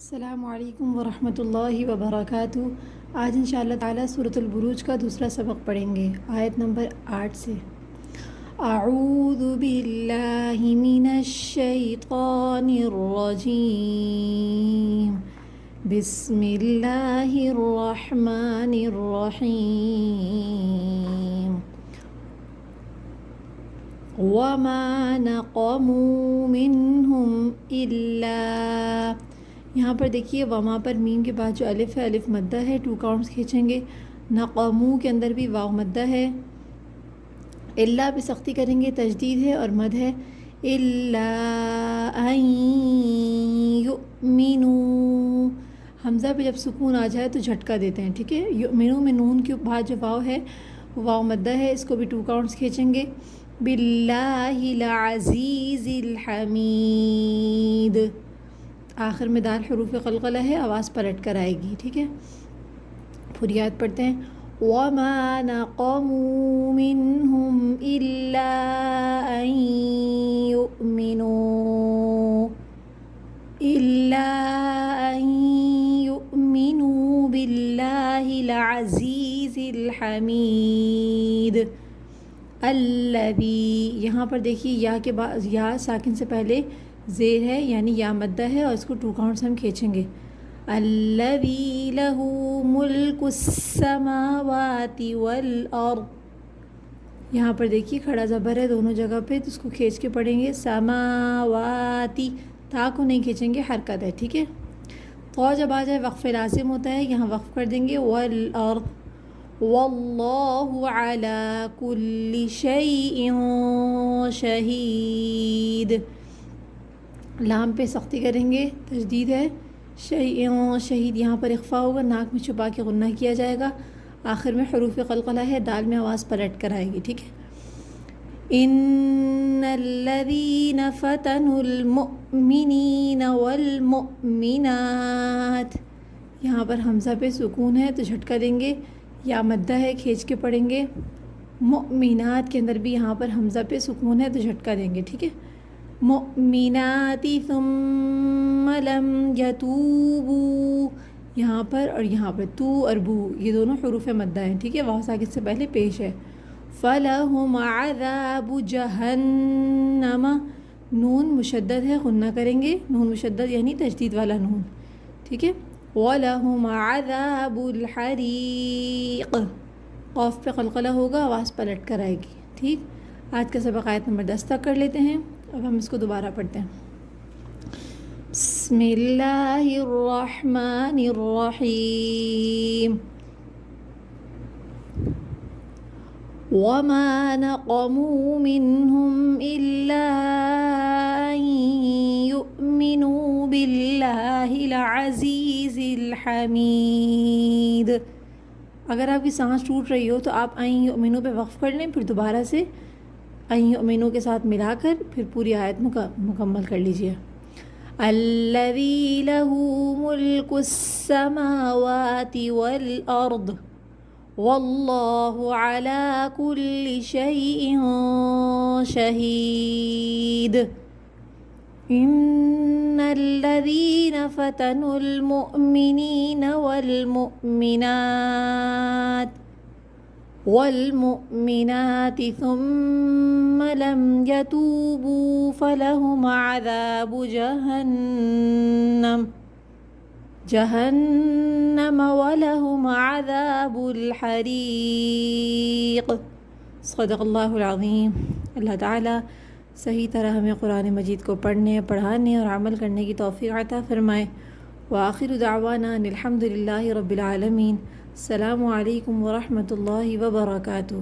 السلام علیکم ورحمۃ اللہ وبرکاتہ۔ آج انشاءاللہ تعالی سورۃ البروج کا دوسرا سبق پڑھیں گے، آیت نمبر 8 سے۔ اعوذ باللہ من الشیطان الرجیم، بسم اللہ الرحمن الرحیم۔ وما نقموا منہم الا، یہاں پر دیکھیے وما پر میم کے بعد جو الف ہے، الف مدہ ہے، 2 کاؤنٹس کھینچیں گے۔ نقمو کے اندر بھی واو مدہ ہے، الا پہ سختی کریں گے، تجدید ہے اور مد ہے۔ الا ان یؤمنوا، حمزہ پہ جب سکون آ جائے تو جھٹکا دیتے ہیں، ٹھیک ہے۔ یؤمنوا میں نون کے بعد جو واو ہے وہ واو مدہ ہے، اس کو بھی 2 کاؤنٹس کھینچیں گے۔ باللہ العزیز الحمید، آخر میں دال حروف قلقلہ ہے، آواز پلٹ کر آئے گی، ٹھیک ہے۔ پوری آیت پڑھتے ہیں۔ وَمَا نَقَمُوا مِنْهُمْ إِلَّا أَن يُؤْمِنُوا بِاللَّهِ الْعَزِيزِ الْحَمِيدِ الَّذِي، یہاں پر دیکھیے یا کے بعد یا ساکن سے پہلے زیر ہے، یعنی یا مدہ ہے، اور اس کو 2 کاؤنٹس ہم کھینچیں گے۔ الذی لہ ملک السماوات والارض، یہاں پر دیکھیے کھڑا زبر ہے دونوں جگہ پہ، تو اس کو کھینچ کے پڑھیں گے۔ سماواتی، تا کو نہیں کھینچیں گے، حرکت ہے، ٹھیک ہے۔ تو جب آ جائے وقف لازم ہوتا ہے، یہاں وقف کر دیں گے۔ والارض واللہ علی کل شیء شہید، لام پہ سختی کریں گے، تجدید ہے۔ شیء شہید، یہاں پر اخفا ہوگا، ناک میں چھپا کے غنہ کیا جائے گا، آخر میں حروف قلقلہ ہے، دال میں آواز پلٹ کر آئے گی، ٹھیک ہے۔ ان الذین فتنوا المؤمنین والمؤمنات، یہاں پر حمزہ پہ سکون ہے تو جھٹکا دیں گے، یا مدہ ہے، کھینچ کے پڑھیں گے۔ مؤمنات کے اندر بھی یہاں پر حمزہ پہ سکون ہے تو جھٹکا دیں گے، ٹھیک ہے۔ مؤمنات ثم لم یتوبوا، یہاں پر اور یہاں پر تو اور بو یہ دونوں حروف مدہ ہیں، ٹھیک ہے، واو ساکن سے پہلے پیش ہے۔ فلہم عذاب جہنم، نون مشدد ہے، غنہ کریں گے، نون مشدد یعنی تجدید والا نون، ٹھیک ہے۔ وَلَهُمْ عَذَابُ الْحَرِيقِ، قاف پہ قلقلہ ہوگا، آواز پلٹ کر آئے گی، ٹھیک۔ آج کا سبق آیت نمبر 10 تک کر لیتے ہیں، اب ہم اس کو دوبارہ پڑھتے ہیں۔ بسم اللہ الرحمن الرحیم۔ وَمَا نَقَمُوا مِنْهُمْ إِلَّا أَن يُؤْمِنُوا بِاللَّهِ الْعَزِيزِ الْحَمِيدِ، اگر آپ کی سانس ٹوٹ رہی ہو تو آپ ان یؤمنوا پہ وقف کر لیں، پھر دوبارہ سے ان یؤمنوا کے ساتھ ملا کر پھر پوری آیت مکمل کر لیجئے۔ الذی لہ ملک السماوات والارض واللہ علی کل شیء شہید ان الذین فتنوا المؤمنین والمؤمنات ثم لم يتوبوا فلهم عذاب جہنم ولهم عذاب الحریق۔ صدق اللہ العظیم۔ اللہ تعالیٰ صحیح طرح ہمیں قرآن مجید کو پڑھنے، پڑھانے اور عمل کرنے کی توفیق عطا فرمائے۔ وآخر دعوانا ان الحمد للہ رب العالمین۔ السلام علیکم ورحمۃ اللہ وبرکاتہ۔